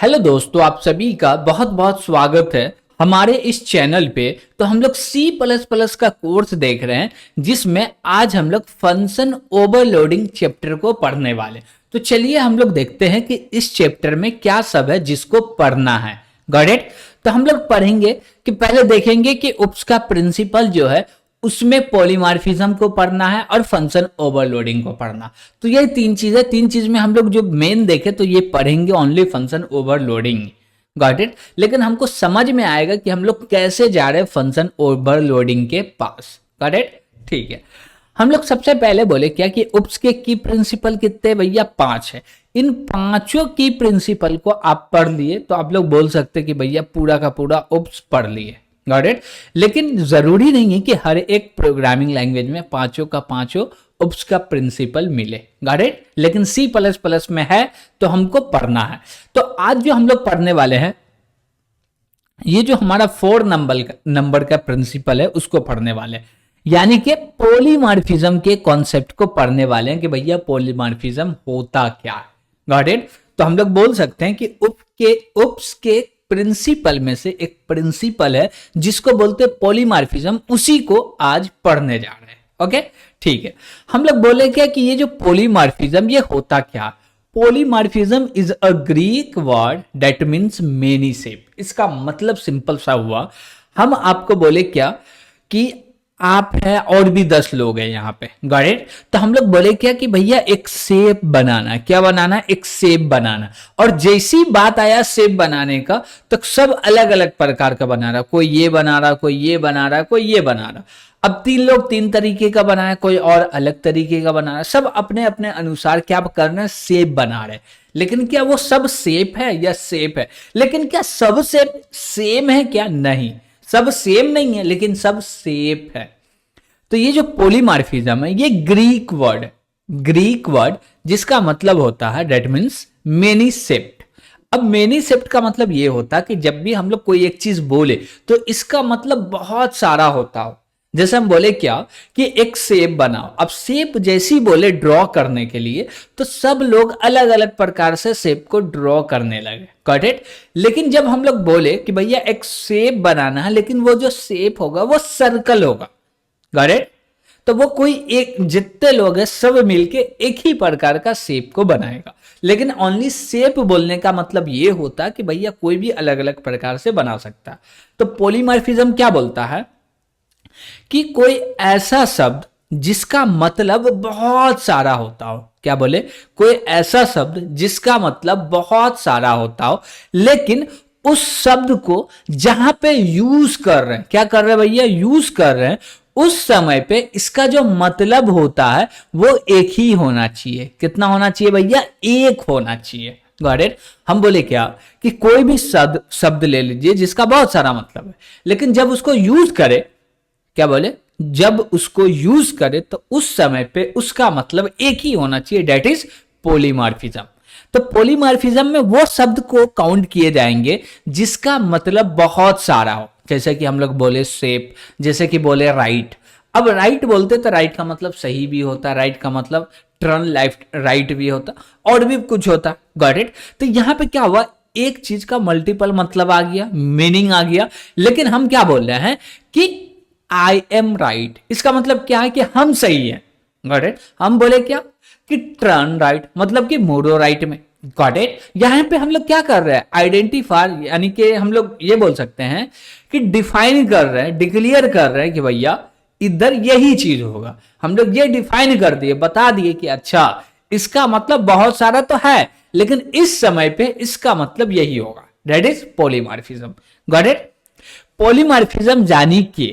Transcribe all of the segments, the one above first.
Hello दोस्तों, आप सभी का बहुत बहुत स्वागत है हमारे इस चैनल पे। तो हम लोग C++ का कोर्स देख रहे हैं जिसमें आज हम लोग फंक्शन ओवरलोडिंग चैप्टर को पढ़ने वाले। तो चलिए हम लोग देखते हैं कि इस चैप्टर में क्या सब है जिसको पढ़ना है। Got it. तो हम लोग पढ़ेंगे कि पहले देखेंगे कि उप्स का प्रिंसिपल जो है उसमें पॉलीमॉर्फिज्म को पढ़ना है और फंक्शन ओवरलोडिंग को पढ़ना। तो ये तीन चीज में हम लोग जो मेन देखे तो ये पढ़ेंगे only function overloading. Got it. लेकिन हमको समझ में आएगा कि हम लोग कैसे जा रहे हैं फंक्शन ओवरलोडिंग के पास। Got it. ठीक है, हम लोग सबसे पहले बोले क्या कि उप्स के की प्रिंसिपल कितने भैया 5 है। इन पांचों की प्रिंसिपल को आप पढ़ लिए तो आप लोग बोल सकते कि भैया पूरा का पूरा उप्स पढ़ लिए। Got it. लेकिन जरूरी नहीं है कि हर एक प्रोग्रामिंग लैंग्वेज में पांचों का पांचों उप्स का प्रिंसिपल मिले। Got it. लेकिन C++ में है तो हमको पढ़ना है। तो आज जो हम लोग पढ़ने वाले हैं ये जो हमारा 4 नंबर का प्रिंसिपल है उसको पढ़ने वाले हैं, यानी कि पॉलीमॉर्फिज्म के कॉन्सेप्ट को पढ़ने वाले हैं कि भैया पॉलीमॉर्फिज्म होता क्या है। Got it. तो हम लोग बोल सकते हैं कि उप्स के प्रिंसिपल में से एक प्रिंसिपल है जिसको बोलते हैं पॉलीमॉर्फिज्म, उसी को आज पढ़ने जा रहे हैं। ओके, ठीक है। हम लोग बोले क्या कि ये जो पॉलीमॉर्फिज्म ये होता क्या। Polymorphism is a Greek word that means many shape. इसका मतलब सिंपल सा हुआ, हम आपको बोले क्या कि आप है और भी 10 लोग हैं यहाँ पे। Got it. तो हम लोग बोले क्या कि भैया एक शेप बनाना। क्या बनाना? एक शेप बनाना। और जैसी बात आया शेप बनाने का तो सब अलग अलग प्रकार का बना रहा, कोई ये बना रहा, कोई ये बना रहा, कोई ये बना रहा। अब 3 लोग 3 तरीके का बनाया, कोई और अलग तरीके का बना रहा। सब अपने अपने अनुसार क्या कर रहे हैं, शेप बना रहे। लेकिन क्या वो सब शेप है या शेप है? लेकिन क्या सब शेप सेम है? क्या नहीं, सब सेम नहीं है लेकिन सब शेप है। तो ये जो पॉलीमॉर्फिज्म है ये ग्रीक वर्ड जिसका मतलब होता है दैट मीन्स मेनी शेप्ड। अब मेनी शेप्ड का मतलब ये होता है कि जब भी हम लोग कोई एक चीज बोले तो इसका मतलब बहुत सारा होता हो। जैसे हम बोले क्या कि एक शेप बनाओ। अब शेप जैसी बोले ड्रॉ करने के लिए तो सब लोग अलग अलग प्रकार से शेप को ड्रॉ करने लगे। Got it. लेकिन जब हम लोग बोले कि भैया एक शेप बनाना है लेकिन वो जो शेप होगा वो सर्कल होगा। Got it. तो वो कोई एक जितने लोग हैं सब मिलके एक ही प्रकार का शेप को बनाएगा। लेकिन ओनली शेप बोलने का मतलब ये होता कि भैया कोई भी अलग अलग प्रकार से बना सकता है। तो पॉलीमॉर्फिज्म क्या बोलता है कि कोई ऐसा शब्द जिसका मतलब बहुत सारा होता हो। क्या बोले? कोई ऐसा शब्द जिसका मतलब बहुत सारा होता हो लेकिन उस शब्द को जहां पे यूज कर रहे हैं, क्या कर रहे हैं भैया, यूज कर रहे हैं, उस समय पे इसका जो मतलब होता है वो एक ही होना चाहिए। कितना होना चाहिए भैया? एक होना चाहिए। Got it. हम बोले क्या कि कोई भी शब्द ले लीजिए जिसका बहुत सारा मतलब है लेकिन जब उसको यूज करे, क्या बोले, जब उसको यूज करे तो उस समय पे उसका मतलब एक ही होना चाहिए, दैट इज पॉलीमॉर्फिज्म। तो पॉलीमॉर्फिज्म में वो शब्द को काउंट किए जाएंगे जिसका मतलब बहुत सारा हो। जैसे कि हम लोग बोले शेप, जैसे कि बोले राइट। अब राइट बोलते तो राइट का मतलब सही भी होता, राइट का मतलब टर्न लेफ्ट राइट भी होता और भी कुछ होता। Got it. तो यहां पे क्या हुआ, एक चीज का मल्टीपल मतलब आ गया, मीनिंग आ गया। लेकिन हम क्या बोल रहे हैं कि आई एम राइट, इसका मतलब क्या है कि हम सही है। Got it. हम बोले क्या कि टर्न राइट मतलब कि मोड़ो राइट में। Got it. यहां पे हम लोग क्या कर रहे हैं, आइडेंटिफाई, यानी कि हम लोग ये बोल सकते हैं कि डिफाइन कर रहे हैं, डिक्लेयर कर रहे हैं कि भैया इधर यही चीज होगा। हम लोग ये डिफाइन कर दिए, बता दिए कि अच्छा इसका मतलब बहुत सारा तो है लेकिन इस समय पे इसका मतलब यही होगा, that is polymorphism. Got it. Polymorphism यानी कि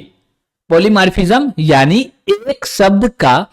पॉलीमॉर्फिज्म यानी एक शब्द का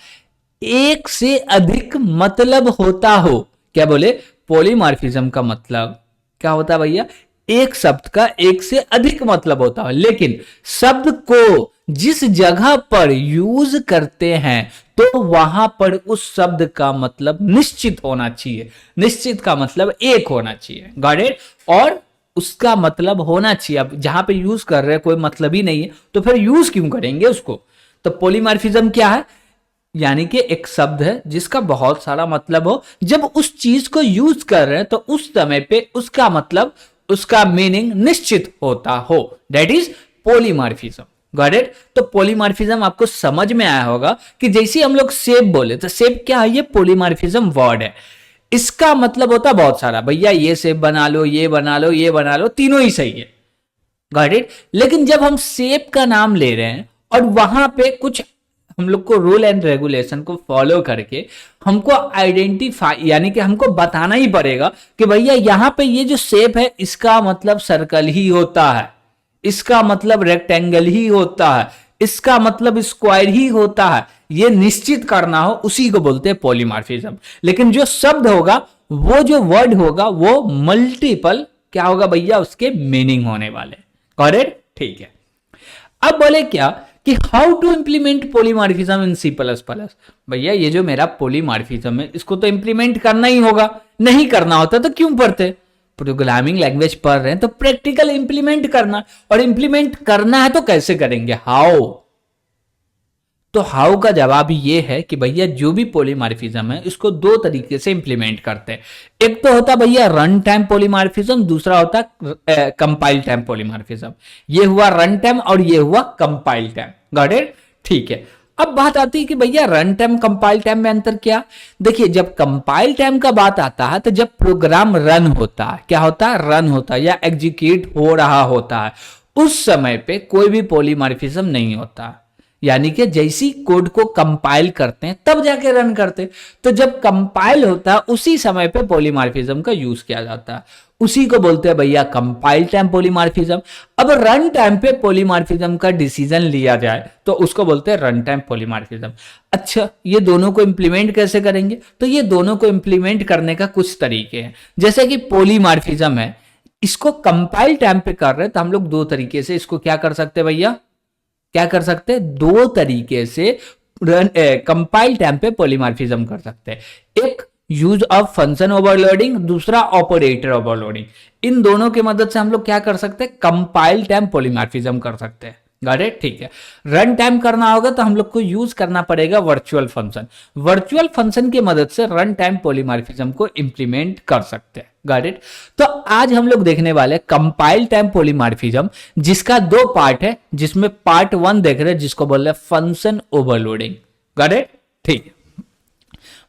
एक से अधिक मतलब होता हो। क्या बोले? पॉलीमॉर्फिज्म का मतलब क्या होता है भैया, एक शब्द का एक से अधिक मतलब होता है लेकिन शब्द को जिस जगह पर यूज करते हैं तो वहां पर उस शब्द का मतलब निश्चित होना चाहिए। निश्चित का मतलब एक होना चाहिए। Got it. और उसका मतलब होना चाहिए। अब जहां पे यूज कर रहे हैं कोई मतलब ही नहीं है तो फिर यूज क्यों करेंगे उसको। तो पॉलीमॉर्फिज्म क्या है, यानी कि एक शब्द है जिसका बहुत सारा मतलब हो, जब उस चीज को यूज कर रहे हैं तो उस समय पे उसका मतलब, उसका मीनिंग निश्चित होता हो, that is polymorphism. Got it? तो पॉलीमॉर्फिज्म आपको समझ में आया होगा कि जैसे हम लोग शेप बोले तो शेप क्या है, ये पॉलीमॉर्फिज्म वर्ड है। इसका मतलब होता है बहुत सारा, भैया ये शेप बना लो, ये बना लो, ये बना लो, तीनों ही सही है। Got it? लेकिन जब हम शेप का नाम ले रहे हैं और वहां पे कुछ हम लोग को रूल एंड रेगुलेशन को फॉलो करके हमको आइडेंटिफाई, यानी कि हमको बताना ही पड़ेगा कि भैया यहां पे ये जो शेप है इसका मतलब सर्कल ही होता है, इसका मतलब रेक्टेंगल ही होता है, इसका मतलब स्क्वायर ही होता है, ये निश्चित करना हो, उसी को बोलते हैं पॉलीमॉर्फिज्म। लेकिन जो शब्द होगा, वो जो वर्ड होगा, वो मल्टीपल क्या होगा भैया, उसके मीनिंग होने वाले। करेक्ट? ठीक है। अब बोले क्या कि how to implement polymorphism in C plus plus. भैया ये जो मेरा पॉलीमॉर्फिज्म है इसको तो इंप्लीमेंट करना ही होगा, नहीं करना होता तो क्यों पढ़ते? प्रोग्रामिंग लैंग्वेज पढ़ रहे हैं तो प्रैक्टिकल इंप्लीमेंट करना, और इंप्लीमेंट करना है तो कैसे करेंगे, हाउ? तो हाउ का जवाब ये है कि भैया जो भी पॉलीमॉर्फिज्म है इसको दो तरीके से इंप्लीमेंट करते हैं। एक तो होता भैया रन टाइम पॉलीमॉर्फिज्म, दूसरा होता कंपाइल टाइम पॉलीमॉर्फिज्म। ये हुआ रन टाइम और ये हुआ कंपाइल टाइम। Got it? ठीक है। अब बात आती है कि भैया रन टाइम कंपाइल टाइम में अंतर क्या? देखिए जब कंपाइल टाइम का बात आता है तो जब प्रोग्राम रन होता है, क्या होता है, रन होता है या एग्जीक्यूट हो रहा होता है, उस समय पे कोई भी पॉलीमॉर्फिज्म नहीं होता। यानी कि जैसी कोड को कंपाइल करते हैं तब जाके रन करते हैं। तो जब कंपाइल होता है उसी समय पे पॉलीमॉर्फिज्म का यूज किया जाता है, उसी को बोलते हैं भैया कंपाइल टाइम पॉलीमॉर्फिज्म। अब रन टाइम पे पॉलीमॉर्फिज्म का डिसीजन लिया जाए तो उसको बोलते हैं रन टाइम पॉलीमॉर्फिज्म। अच्छा, ये दोनों को इंप्लीमेंट कैसे करेंगे? तो ये दोनों को इंप्लीमेंट करने का कुछ तरीके हैं। जैसे कि पॉलीमॉर्फिज्म है, इसको कंपाइल टाइम पे कर रहे हैं तो हम लोग दो तरीके से इसको क्या कर सकते हैं भैया, क्या कर सकते हैं, दो तरीके से कंपाइल टाइम पे पॉलीमॉर्फिज्म कर सकते हैं। एक यूज ऑफ फंक्शन ओवरलोडिंग, दूसरा ऑपरेटर ओवरलोडिंग। इन दोनों की मदद से हम लोग क्या कर सकते हैं, कंपाइल टाइम पॉलीमॉर्फिज्म कर सकते हैं। Got it? ठीक है। रन टाइम करना होगा तो हम लोग को यूज करना पड़ेगा वर्चुअल फंक्शन। वर्चुअल फंक्शन की मदद से रन टाइम पॉलीमॉर्फिज्म को इंप्लीमेंट कर सकते हैं। Got it? तो आज हम लोग देखने वाले कंपाइल टाइम पॉलीमॉर्फिज्म, जिसका दो पार्ट है, जिसमें पार्ट 1 देख रहे हैं जिसको बोल रहे हैं फंक्शन ओवरलोडिंग। Got it? ठीक है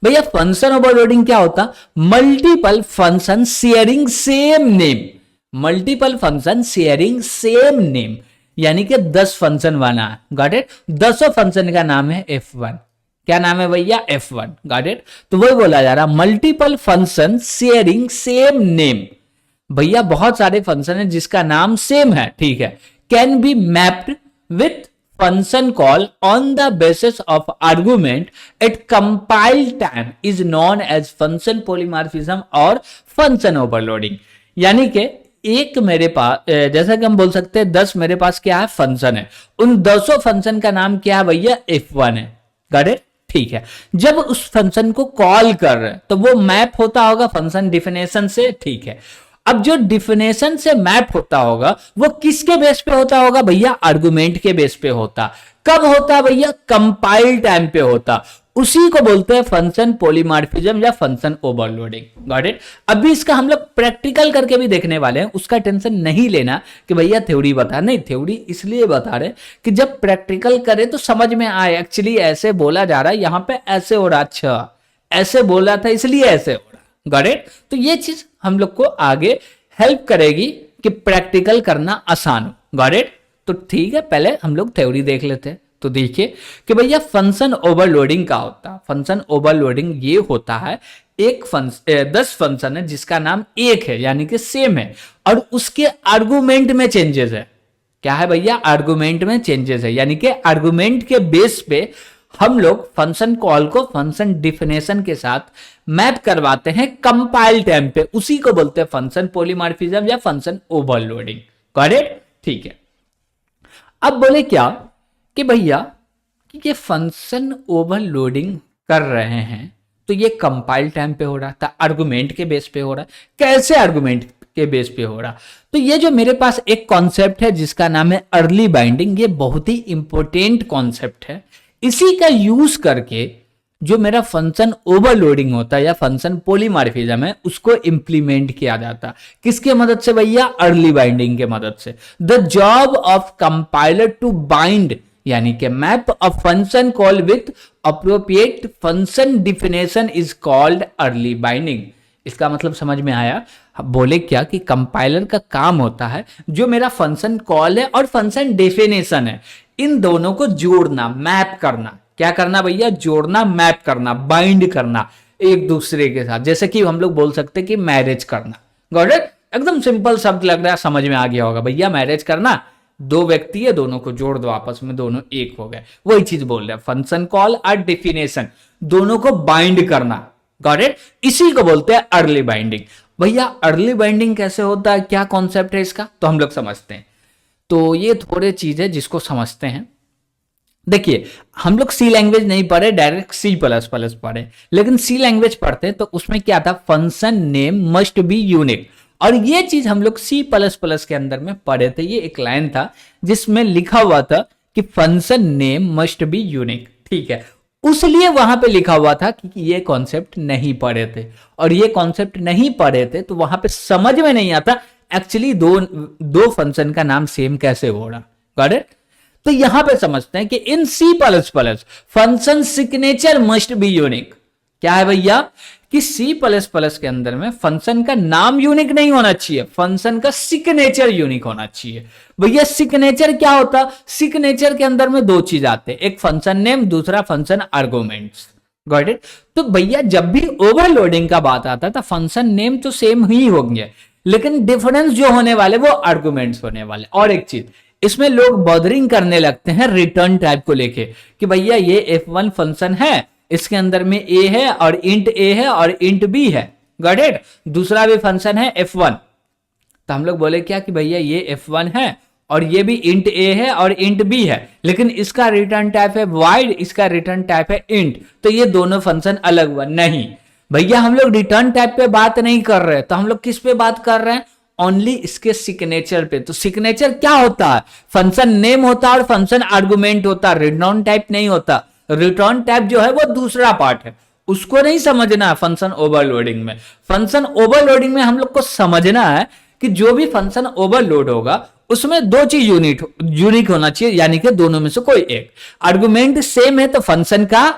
भैया। फंक्शन ओवरलोडिंग क्या होता? Multiple function sharing same name, multiple function sharing same name, यानी कि 10 फंक्शन बना है। Got it? 10 फंक्शन का नाम है F1। क्या नाम है भैया, F1। Got it? तो वही बोला जा रहा multiple function sharing same name. भैया बहुत सारे फंक्शन है जिसका नाम सेम है, ठीक है, can be mapped with function call on the basis of argument at compile time is known as function polymorphism और फंक्शन ओवरलोडिंग। यानी कि एक मेरे पास, जैसा कि हम बोल सकते हैं 10 मेरे पास क्या है, फंक्शन है, उन 10 फंक्शन का नाम क्या है भैया, F1 है। Got it? ठीक है। जब उस फंक्शन को कॉल कर रहे हैं तो वो मैप होता होगा फंक्शन डिफिनेशन से, ठीक है। अब जो डिफिनेशन से मैप होता होगा वो किसके बेस पे होता होगा भैया, आर्गुमेंट के बेस पे होता। कब होता भैया, कंपाइल टाइम पे होता। उसी को बोलते हैं फंक्शन पॉलीमॉर्फिज्म या फंक्शन ओवरलोडिंग। Got it? अभी इसका हम लोग प्रैक्टिकल करके भी देखने वाले हैं, उसका टेंशन नहीं लेना कि भैया थ्योरी बता, नहीं, थ्योरी इसलिए बता रहे कि जब प्रैक्टिकल करें तो समझ में आए, एक्चुअली ऐसे बोला जा रहा है, यहां पे ऐसे हो रहा, अच्छा ऐसे बोला था इसलिए ऐसे हो रहा। Got it? तो ये चीज हम लोग को आगे हेल्प करेगी कि प्रैक्टिकल करना आसान हो। Got it? तो ठीक है, पहले हम लोग थ्योरी देख लेते हैं। तो देखिए कि भैया फंक्शन ओवरलोडिंग का होता है। फंक्शन ओवरलोडिंग ये होता है, 10 फंक्शन है जिसका नाम एक है, यानी कि सेम है, और उसके आर्गुमेंट में चेंजेस है। क्या है भैया, आर्गुमेंट में चेंजेस है, यानी कि आर्गुमेंट के बेस पे हम लोग फंक्शन कॉल को फंक्शन डिफिनेशन के साथ मैप करवाते हैं कंपाइल टाइम पे, उसी को बोलते हैं फंक्शन पॉलीमॉर्फिज्म या फंक्शन ओवरलोडिंग। Got it? ठीक है। अब बोले क्या कि भैया कि ये फंक्शन ओवरलोडिंग कर रहे हैं तो ये कंपाइल टाइम पे हो रहा था, आर्गुमेंट के बेस पे हो रहा। कैसे आर्गुमेंट के बेस पे हो रहा? तो ये जो मेरे पास एक कॉन्सेप्ट है जिसका नाम है अर्ली बाइंडिंग, ये बहुत ही इंपॉर्टेंट कॉन्सेप्ट है। इसी का यूज करके जो मेरा फंक्शन ओवरलोडिंग होता है या फंक्शन पॉलीमॉर्फिज्म है उसको इंप्लीमेंट किया जाता है। किसके मदद से भैया? अर्ली बाइंडिंग के मदद से। The job of compiler to bind यानी कि map a function call with appropriate function definition is called early binding. इसका मतलब समझ में आया? बोले क्या कि कंपाइलर का काम होता है जो मेरा फंक्शन कॉल है और फंक्शन डेफिनेशन है, इन दोनों को जोड़ना, मैप करना। क्या करना भैया? जोड़ना, मैप करना, बाइंड करना एक दूसरे के साथ। जैसे कि हम लोग बोल सकते हैं कि मैरिज करना। Got it? एकदम सिंपल शब्द लग रहा है, समझ में आ गया होगा भैया। मैरिज करना, दो व्यक्ति है, दोनों को जोड़ दो आपस में, दोनों एक हो गए। वही चीज बोल रहे हैं, फंक्शन कॉल और डेफिनेशन दोनों को बाइंड करना। Got it? इसी को बोलते हैं अर्ली बाइंडिंग। भैया अर्ली बाइंडिंग कैसे होता है, क्या कॉन्सेप्ट है इसका, तो हम लोग समझते हैं। तो ये थोड़े चीज है जिसको समझते हैं। देखिए, हम लोग सी लैंग्वेज नहीं पढ़े, डायरेक्ट सी प्लस प्लस पढ़े, लेकिन सी लैंग्वेज पढ़ते तो उसमें क्या था? Function name must be unique. और ये चीज हम लोग सी प्लस प्लस के अंदर में पढ़े थे। ये एक लाइन था जिसमें लिखा हुआ था कि function name must be unique. ठीक है, उसलिए वहां पे लिखा हुआ था कि ये कॉन्सेप्ट नहीं पढ़े थे, और ये कॉन्सेप्ट नहीं पढ़े थे तो वहां पे समझ में नहीं आता एक्चुअली दो फंक्शन का नाम सेम कैसे हो रहा। Got it? तो यहां पे समझते हैं कि in C plus plus function signature must be unique. क्या है भैया? कि सी प्लस प्लस के अंदर में फंक्शन का नाम यूनिक नहीं होना चाहिए, फंक्शन का सिग्नेचर यूनिक होना चाहिए। भैया सिग्नेचर क्या होता? सिग्नेचर के अंदर में दो चीज आते हैं, एक फंक्शन नेम, दूसरा फंक्शन आर्गुमेंट्स। Got it? तो भैया जब भी ओवरलोडिंग का बात आता था, फंक्शन नेम तो सेम ही होंगे, लेकिन डिफरेंस जो होने वाले वो आर्गुमेंट्स होने वाले। और एक चीज, इसमें लोग बॉदरिंग करने लगते हैं रिटर्न टाइप को लेके कि भैया ये F1 फंक्शन है, इसके अंदर में a है और इंट a है और इंट b है। Got it? दूसरा भी फंक्शन है F1, तो हम लोग बोले क्या कि भैया ये F1 है और ये भी इंट a है और इंट b है, लेकिन इसका रिटर्न टाइप है वाइड, इसका रिटर्न टाइप है इंट, तो ये दोनों फंक्शन अलग हुआ। नहीं भैया, हम लोग रिटर्न टाइप पे बात नहीं कर रहे, तो हम लोग किस पे बात कर रहे हैं? ओनली इसके सिग्नेचर पे। तो सिग्नेचर क्या होता है? फंक्शन नेम होता है और फंक्शन आर्गुमेंट होता है, रिटर्न टाइप नहीं होता। रिटर्न टाइप जो है वो दूसरा पार्ट है, उसको नहीं समझना है फंक्शन ओवरलोडिंग में। फंक्शन ओवरलोडिंग में हम लोग को समझना है कि जो भी फंक्शन ओवरलोड होगा उसमें दो चीज यूनिक होना चाहिए, यानी कि दोनों में से कोई एक। आर्गुमेंट सेम है तो फंक्शन का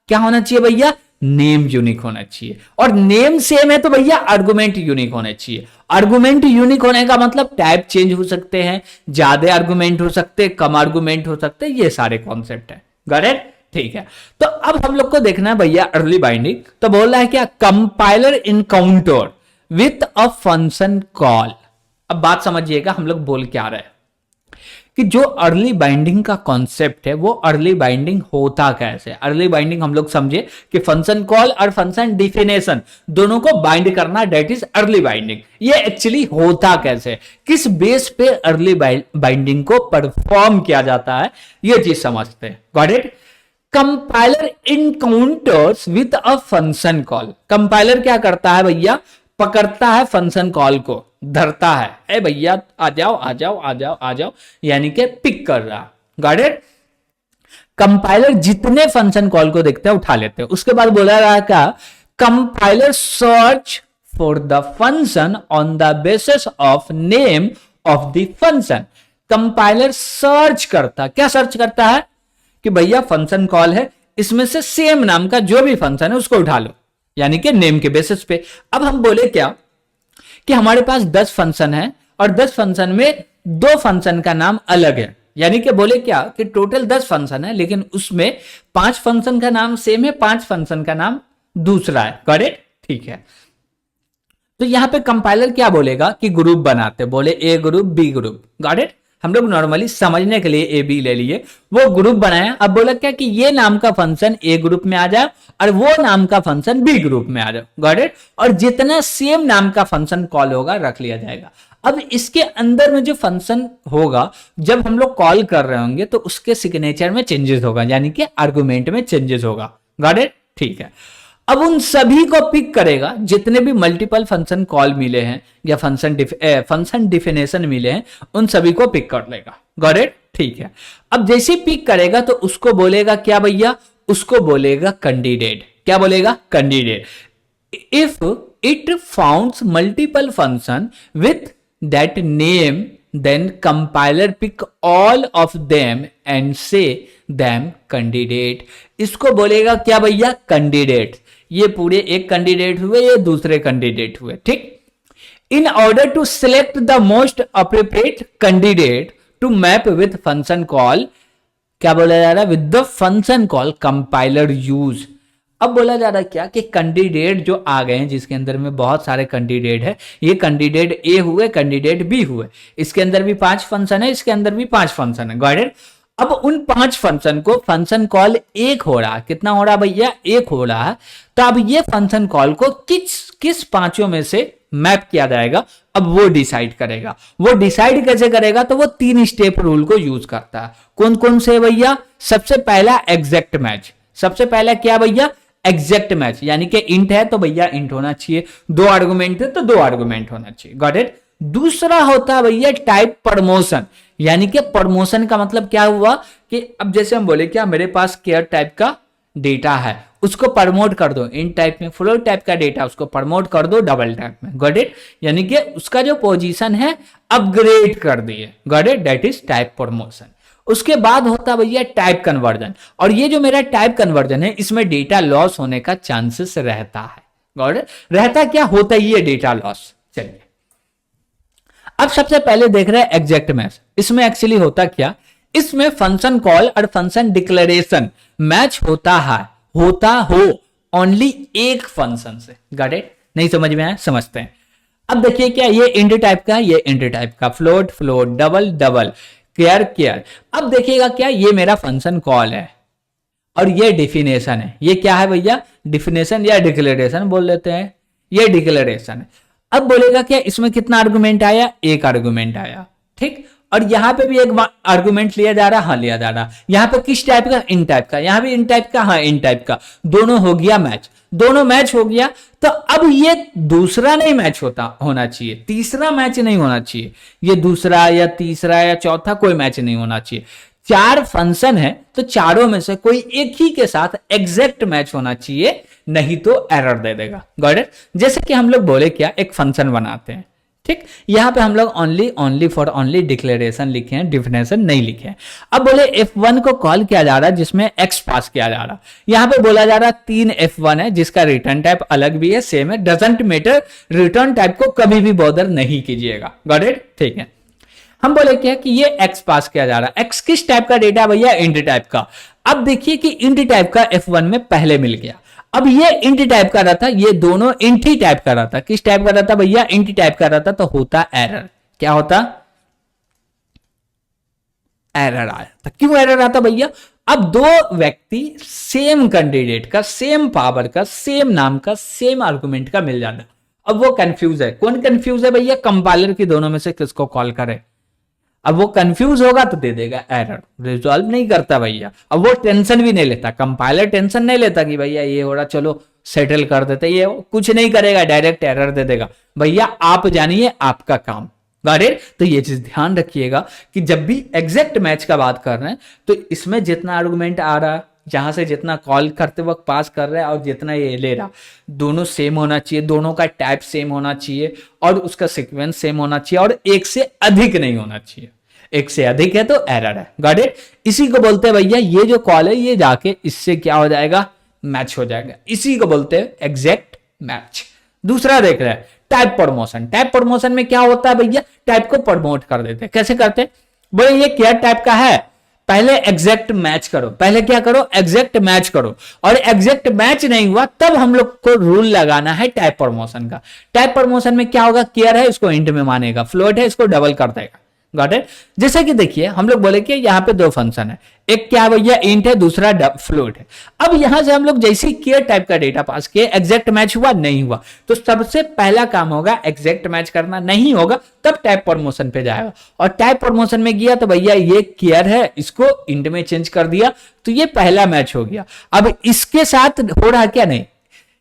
क्या होना चाहिए भैया? नेम यूनिक होना चाहिए, और नेम सेम है तो भैया आर्गुमेंट यूनिक होना चाहिए। आर्गुमेंट यूनिक होने का मतलब टाइप चेंज हो सकते हैं, ज्यादा आर्गुमेंट हो सकते हैं, कम आर्गुमेंट हो सकते हैं, ये सारे कॉन्सेप्ट है। Got it? ठीक है, तो अब हम लोग को देखना है भैया अर्ली बाइंडिंग। तो बोल रहा है क्या? Compiler encounter with a function call. अब बात समझिएगा हम लोग बोल क्या रहे हैं कि जो अर्ली बाइंडिंग का कॉन्सेप्ट है वो अर्ली बाइंडिंग होता कैसे। अर्ली बाइंडिंग हम लोग समझे कि फंक्शन कॉल और फंक्शन डिफिनेशन दोनों को बाइंड करना, डेट इज अर्ली बाइंडिंग। ये एक्चुअली होता कैसे, किस बेस पे अर्ली बाइंडिंग को परफॉर्म किया जाता है, ये चीज समझते हैं। Got it? Compiler encounters with a function call. Compiler क्या करता है भैया? पकड़ता है फंक्शन कॉल को, धरता है, ए भैया आ जाओ आ जाओ आ जाओ आ जाओ, यानी कि पिक कर रहा। Got it? कंपाइलर जितने फंक्शन कॉल को देखते हैं उठा लेते हैं। उसके बाद बोला रहा क्या? Compiler search for the function on the basis of name of the function. Compiler search करता, क्या सर्च करता है? कि भैया फंक्शन कॉल है, इसमें से सेम नाम का जो भी फंक्शन है उसको उठा लो, यानी कि नेम के बेसिस पे। अब हम बोले क्या कि हमारे पास 10 फंक्शन है और 10 फंक्शन में 2 फंक्शन का नाम अलग है, यानी कि बोले क्या कि टोटल 10 फंक्शन है, लेकिन उसमें 5 फंक्शन का नाम सेम है, 5 फंक्शन का नाम दूसरा है। करेक्ट? ठीक है, तो यहां पे कंपाइलर क्या बोलेगा कि ग्रुप बनाते, बोले A group B group. Got it? हम लोग नॉर्मली समझने के लिए ए बी ले लिए, वो ग्रुप बनाया। अब बोला क्या कि ये नाम का फंक्शन ए ग्रुप में आ जाए और वो नाम का फंक्शन बी ग्रुप में आ जाए। Got it? और जितना सेम नाम का फंक्शन कॉल होगा रख लिया जाएगा। अब इसके अंदर में जो फंक्शन होगा जब हम लोग कॉल कर रहे होंगे तो उसके सिग्नेचर में चेंजेस होगा, यानी कि आर्गुमेंट में चेंजेस होगा। Got it? ठीक है, अब उन सभी को पिक करेगा, जितने भी मल्टीपल फंक्शन कॉल मिले हैं या फंक्शन डिफिनेशन मिले हैं उन सभी को पिक कर लेगा। Got it? ठीक है, अब जैसे पिक करेगा तो उसको बोलेगा क्या भैया? उसको बोलेगा कैंडिडेट। क्या बोलेगा? Candidate. If it founds multiple function with that name then compiler pick all of them and say them candidate. इसको बोलेगा क्या भैया? कैंडिडेट। ये पूरे एक कैंडिडेट हुए, ये दूसरे कैंडिडेट हुए, ठीक। In order to select the most appropriate candidate to map with function call, क्या बोला जा रहा है? With the function call compiler use। अब बोला जा रहा है क्या कि कैंडिडेट जो आ गए हैं, जिसके अंदर में बहुत सारे कैंडिडेट है, ये कैंडिडेट ए हुए, कैंडिडेट बी हुए, इसके अंदर भी 5 फंक्शन है, इसके अंदर भी 5 फंक्शन है, गॉट इट। अब उन 5 फंक्शन को फंक्शन कॉल एक हो रहा, कितना हो रहा भैया? एक हो रहा है। तो अब ये फंक्शन कॉल को किस पांचों में से मैप किया जाएगा, अब वो डिसाइड करेगा। वो डिसाइड कैसे करेगा? तो वो 3 स्टेप रूल को यूज करता है। कौन कौन से भैया? सबसे पहला एग्जैक्ट मैच। सबसे पहला क्या भैया? एग्जैक्ट मैच, यानी कि इंट है तो भैया इंट होना चाहिए, 2 आर्गुमेंट है तो 2 आर्गुमेंट होना चाहिए, गॉट इट। दूसरा होता है भैया टाइप प्रमोशन, यानी कि प्रमोशन का मतलब क्या हुआ कि अब जैसे हम बोले क्या मेरे पास केयर टाइप का डेटा है, उसको प्रमोट कर दो इन टाइप में, फ्लोट टाइप का डेटा उसको प्रमोट कर दो डबल टाइप में, गॉट इट। यानी कि उसका जो पोजीशन है अपग्रेड कर दिए, got it, that is type promotion. उसके बाद होता भैया टाइप कन्वर्जन, और ये जो मेरा टाइप कन्वर्जन है इसमें डेटा लॉस होने का चांसेस रहता है, गॉट इट। रहता क्या? होता ही है डेटा लॉस। चलिए अब सबसे पहले देख रहे हैं एग्जैक्ट मैच। इसमें एक्चुअली होता क्या? इसमें फंक्शन कॉल और फंक्शन डिक्लेरेशन मैच होता हो ओनली एक फंक्शन से, गॉट इट। नहीं समझ में आया? समझते हैं। अब देखिए क्या, ये इंट टाइप का, ये इंट टाइप का, float float, double double, care care. अब देखिएगा क्या, ये मेरा फंक्शन कॉल है और ये डिफिनेशन है। ये क्या है भैया? डिफिनेशन या डिक्लेरेशन बोल देते हैं, ये डिक्लेरेशन है। अब बोलेगा क्या, इसमें कितना आर्गुमेंट आया? एक आर्गुमेंट आया, ठीक। और यहां पे भी एक आर्गुमेंट लिया जा रहा, हाँ लिया जा रहा। यहां पे किस टाइप का? इन टाइप का। यहां भी इन टाइप का, हाँ इन टाइप का। दोनों हो गया मैच, दोनों मैच हो गया। तो अब ये दूसरा नहीं मैच होना चाहिए, तीसरा मैच नहीं होना चाहिए, ये दूसरा या तीसरा या चौथा कोई मैच नहीं होना चाहिए। 4 फंक्शन है तो चारों में से कोई एक ही के साथ एग्जैक्ट मैच होना चाहिए, नहीं तो एरर दे देगा, गॉट इट। जैसे कि हम लोग बोले क्या, एक फंक्शन बनाते हैं, ठीक। यहां पे हम लोग ओनली फॉर ओनली डिक्लेरेशन लिखे हैं, डिफिनेशन नहीं लिखे हैं। अब बोले F1 को कॉल किया जा रहा है जिसमें X पास किया जा रहा, यहां पे बोला जा रहा 3 F1 है जिसका रिटर्न टाइप अलग भी है, सेम है, डजंट मैटर, रिटर्न टाइप को कभी भी बॉदर नहीं कीजिएगा, गॉट इट, ठीक है। हम बोले क्या कि ये X पास किया जा रहा है। X किस टाइप का डेटा भैया? इंट टाइप का। अब देखिए कि इंट टाइप का F1 में पहले मिल गया। अब ये इंट टाइप का रहा था, ये दोनों इंट ही टाइप का रहा था। किस टाइप का रहा था भैया? इंट टाइप का रहा था। तो होता एरर। क्या होता? एरर आया था। क्यों एरर आता भैया? अब 2 व्यक्ति सेम कैंडिडेट का, सेम पावर का, सेम नाम का, सेम आर्गुमेंट का मिल जाता। अब वो कंफ्यूज है। कौन कंफ्यूज है भैया? कंपाइलर की दोनों में से किसको कॉल करे। अब वो कंफ्यूज होगा तो दे देगा एरर, रिजॉल्व नहीं करता भैया। अब वो टेंशन भी नहीं लेता, कंपाइलर टेंशन नहीं लेता कि भैया ये हो रहा, चलो सेटल कर देते, ये कुछ नहीं करेगा, डायरेक्ट एरर दे देगा। भैया आप जानिए आपका काम, गॉट इट। तो ये चीज ध्यान रखिएगा कि जब भी एग्जैक्ट मैच का बात कर रहे हैं तो इसमें जितना आर्गुमेंट आ रहा है, जहां से जितना कॉल करते वक्त पास कर रहा है और जितना ये ले रहा, दोनों सेम होना चाहिए, दोनों का टाइप सेम होना चाहिए और उसका सीक्वेंस सेम होना चाहिए और एक से अधिक नहीं होना चाहिए। एक से अधिक है तो एरर है, गॉट इट। इसी को बोलते हैं भैया, ये जो कॉल है ये जाके इससे क्या हो जाएगा? मैच हो जाएगा। इसी को बोलते हैं एग्जैक्ट मैच। दूसरा देख रहे हैं टाइप प्रमोशन। टाइप प्रमोशन में क्या होता है भैया? टाइप को प्रमोट कर देते हैं। कैसे करते हैं? बोले ये क्या टाइप का है, पहले एग्जैक्ट मैच करो। पहले क्या करो? एग्जैक्ट मैच करो। और एग्जैक्ट मैच नहीं हुआ तब हम लोग को रूल लगाना है टाइप प्रमोशन का। टाइप प्रमोशन में क्या होगा? केयर है इसको इंट में मानेगा, फ्लोट है इसको डबल कर देगा, गॉट इट। जैसे कि देखिए हम लोग बोले कि यहाँ पे 2 फंक्शन है, एक क्या भैया? इंट है, दूसरा फ्लोट है। अब यहां से हम लोग जैसे ही केयर टाइप का डेटा पास किए, एग्जैक्ट मैच हुआ नहीं हुआ, तो सबसे पहला काम होगा एग्जैक्ट मैच करना। नहीं होगा तब टाइप प्रमोशन पे जाएगा, और टाइप प्रमोशन में गया तो भैया ये केयर है, इसको इंट में चेंज कर दिया तो ये पहला मैच हो गया। अब इसके साथ हो रहा क्या? नहीं,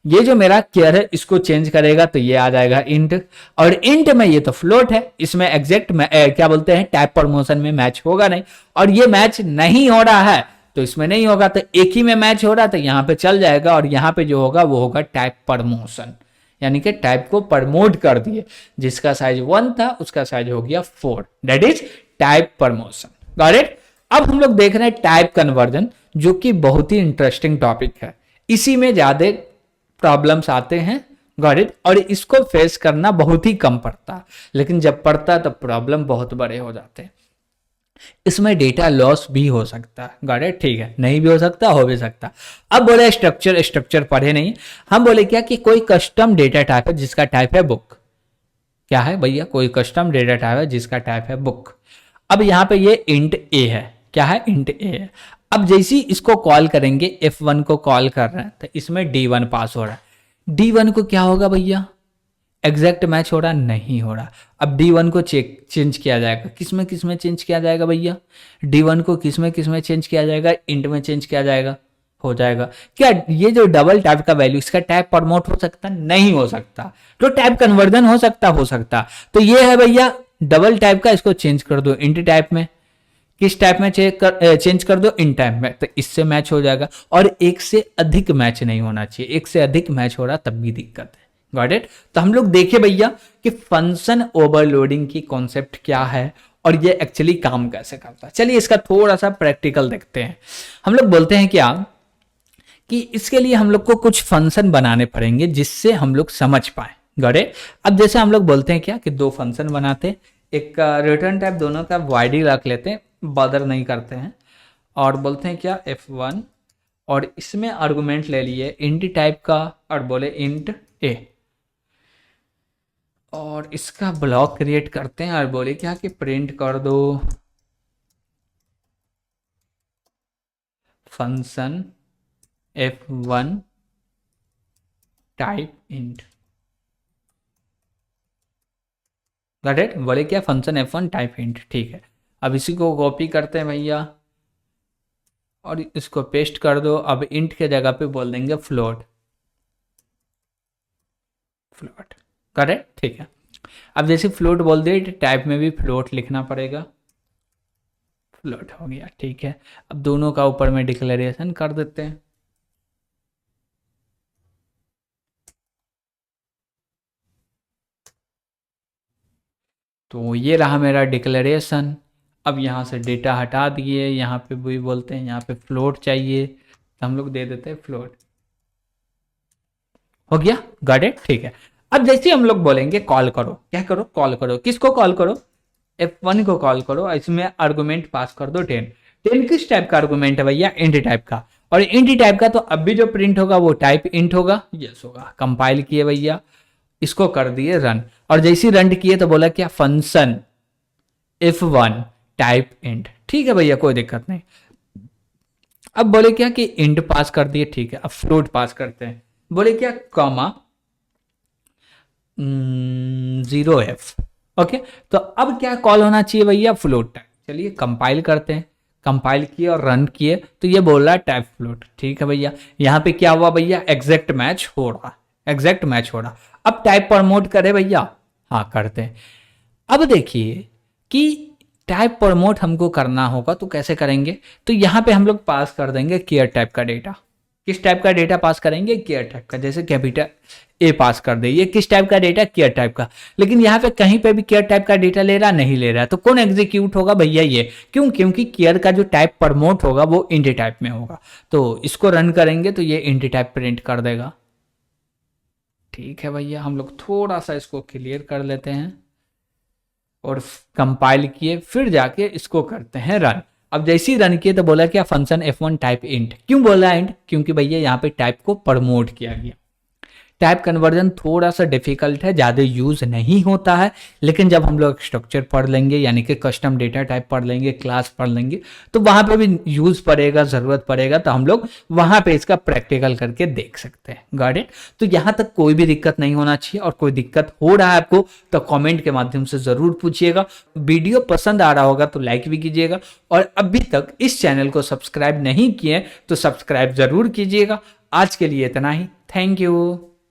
ये जो मेरा केयर है इसको चेंज करेगा तो ये आ जाएगा इंट, और इंट में ये तो फ्लोट है, इसमें एग्जैक्ट क्या बोलते हैं टाइप प्रमोशन में मैच होगा नहीं, और ये मैच नहीं हो रहा है तो इसमें नहीं होगा, तो एक ही में मैच हो रहा तो यहाँ पे चल जाएगा, और यहाँ पे जो होगा वो होगा टाइप प्रमोशन, यानी कि टाइप को प्रमोट कर दिए, जिसका साइज 1 था उसका साइज हो गया 4, that is type promotion. Got it. अब हम लोग देख रहे हैं टाइप कन्वर्जन, जो कि बहुत ही इंटरेस्टिंग टॉपिक है, इसी में ज्यादा प्रॉब्लम्स आते हैं। Got it. और इसको फेस करना बहुत ही कम पड़ता है, लेकिन जब पड़ता है तो प्रॉब्लम बहुत बड़े हो जाते हैं। इसमें डेटा लॉस भी हो सकता है। Got it. ठीक है, नहीं भी हो सकता, हो भी सकता। अब बोले स्ट्रक्चर पढ़े नहीं, हम बोले क्या कि कोई कस्टम डेटा टाइप है जिसका टाइप है बुक। क्या है भैया? कोई कस्टम डेटा टाइप है जिसका टाइप है बुक। अब यहाँ पे ये इंट ए है। क्या है? इंट ए है। अब जैसे ही इसको कॉल करेंगे, F1 को कॉल कर रहे हैं, तो इसमें D1 पास हो रहा है। D1 को क्या होगा भैया? एग्जैक्ट मैच हो रहा? नहीं हो रहा। अब D1 को चेंज किया जाएगा, किसमें चेंज किया जाएगा भैया? D1 को किसमें चेंज किया जाएगा? इंट में चेंज किया जाएगा। हो जाएगा। क्या ये जो डबल टाइप का वैल्यू, इसका टाइप प्रमोट हो सकता? नहीं हो सकता। तो टाइप कन्वर्जन हो सकता। तो ये है भैया डबल टाइप का, इसको चेंज कर दो इंट टाइप में। किस टाइप में चेंज कर दो? इन टाइप में, तो इससे मैच हो जाएगा। और एक से अधिक मैच नहीं होना चाहिए, एक से अधिक मैच हो रहा तब भी दिक्कत है। Got it. तो हम लोग देखे भैया कि फंक्शन ओवरलोडिंग की कॉन्सेप्ट क्या है और ये एक्चुअली काम कैसे करता है। चलिए इसका थोड़ा सा प्रैक्टिकल देखते हैं। हम लोग बोलते हैं क्या कि इसके लिए हम लोग को कुछ फंक्शन बनाने पड़ेंगे जिससे हम लोग समझ पाए। Got it. अब जैसे हम लोग बोलते हैं क्या कि दो फंक्शन बनाते हैं, एक रिटर्न टाइप दोनों का वाइड रख लेते हैं, बदर नहीं करते हैं, और बोलते हैं क्या F1, और इसमें आर्गुमेंट ले लिए इंट टाइप का और बोले इंट ए, और इसका ब्लॉक क्रिएट करते हैं और बोले क्या कि प्रिंट कर दो function F1 type int. Got it. बोले क्या? Function F1 type int. ठीक है, अब इसी को कॉपी करते हैं भैया और इसको पेस्ट कर दो। अब इंट के जगह पे बोल देंगे फ्लोट। करेक्ट। ठीक है, अब जैसे फ्लोट बोल दिए, टाइप में भी फ्लोट लिखना पड़ेगा। फ्लोट हो गया। ठीक है, अब दोनों का ऊपर में डिक्लेरेशन कर देते हैं। तो ये रहा मेरा डिक्लेरेशन। अब यहाँ से डेटा हटा दिए, यहाँ पे भी बोलते हैं यहाँ पे फ्लोट चाहिए, तो हम लोग दे देते हैं फ्लोट। हो गया। Got it. ठीक है, अब जैसे हम लोग बोलेंगे कॉल करो, क्या करो? कॉल करो। किसको कॉल करो? F1 को कॉल करो। इसमें आर्गुमेंट पास कर दो 10। 10 किस टाइप का आर्गुमेंट है भैया? इंट टाइप का। और इंट टाइप का तो अब भी जो प्रिंट होगा वो टाइप इंट होगा। यस होगा। कंपाइल किए भैया, इसको कर दिए रन, और जैसे रन किए तो बोला क्या? Function F1 type int. ठीक है भैया, कोई दिक्कत नहीं। अब बोले क्या कि इंट पास कर दिए। ठीक है, अब फ्लोट पास करते हैं। बोले क्या? Comma 0f। ओके, तो अब क्या कॉल होना चाहिए भैया? Float type. चलिए कंपाइल करते हैं। कंपाइल किए और रन किए तो ये बोल रहा है टाइप फ्लोट। ठीक है भैया, यहाँ पे क्या हुआ भैया? एग्जैक्ट मैच हो रहा। एग्जैक्ट मैच हो रहा। अब टाइप प्रमोट करे भैया? हाँ करते हैं। अब देखिए कि टाइप प्रमोट हमको करना होगा तो कैसे करेंगे? तो यहाँ पे हम लोग पास कर देंगे केयर टाइप का डेटा। किस टाइप का डेटा पास करेंगे? केयर टाइप का। जैसे कैपिटल ए पास कर दे, ये किस टाइप का डेटा? केयर टाइप का। लेकिन यहाँ पे कहीं पे भी केयर टाइप का डेटा ले रहा नहीं ले रहा, तो कौन एग्जीक्यूट होगा भैया? ये। क्यों? क्योंकि केयर का जो टाइप प्रमोट होगा वो इंट टाइप में होगा। तो इसको रन करेंगे तो ये इंट टाइप प्रिंट कर देगा। ठीक है भैया, हम लोग थोड़ा सा इसको क्लियर कर लेते हैं और कंपाइल किए, फिर जाके इसको करते हैं रन। अब जैसे ही रन किए तो बोला क्या? Function F1 type int. क्यों बोला इंट? क्योंकि भैया यहाँ पे टाइप को प्रमोट किया गया। टाइप कन्वर्जन थोड़ा सा डिफिकल्ट है, ज़्यादा यूज नहीं होता है, लेकिन जब हम लोग स्ट्रक्चर पढ़ लेंगे, यानी कि कस्टम डेटा टाइप पढ़ लेंगे, क्लास पढ़ लेंगे, तो वहां पे भी यूज पड़ेगा, जरूरत पड़ेगा, तो हम लोग वहां पे इसका प्रैक्टिकल करके देख सकते हैं। Got it. तो यहाँ तक कोई भी दिक्कत नहीं होना चाहिए, और कोई दिक्कत हो रहा है आपको तो कॉमेंट के माध्यम से जरूर पूछिएगा। वीडियो पसंद आ रहा होगा तो लाइक भी कीजिएगा, और अभी तक इस चैनल को सब्सक्राइब नहीं किए तो सब्सक्राइब जरूर कीजिएगा। आज के लिए इतना ही। Thank you.